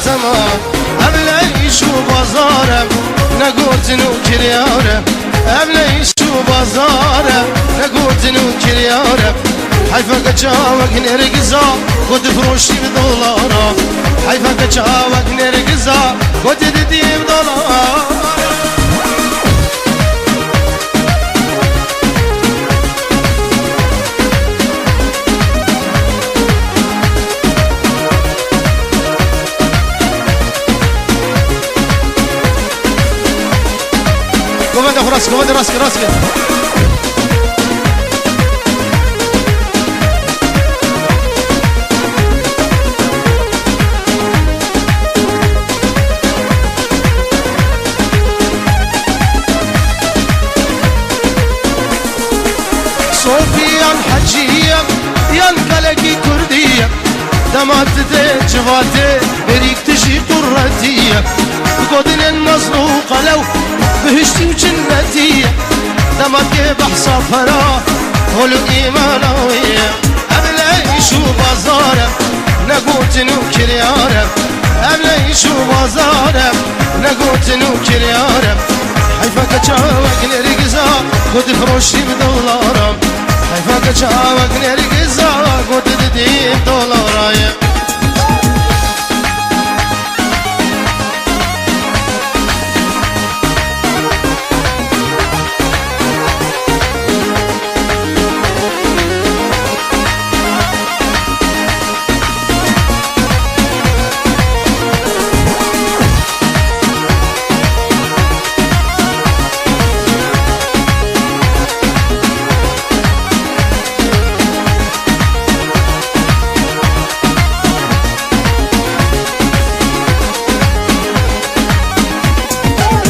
تمام أبليش وبازارم نقوتن وكريارم أبليش وبازارم نقوتن وكريارم حيفك جاوك نرقزا قد فروشي بدولارا حيفك جاوك نرقزا قد ددي بدولارا قومد راسك قومد راسك راسك صوفيا حجيا ينقلقي كردية دمات جواتي بريك تجي قرتية قدن النصر قلو بهشتي وجنتية دمات بحصة فرا هلو إيمانوية أبليش وبازارم نقوتن وكريارم أبليش وبازارم نقوتن وكريارم حيفك جاوك نرقزا قد فروشي بدولارم حيفك جاوك نرقزا قد ددي بدولارم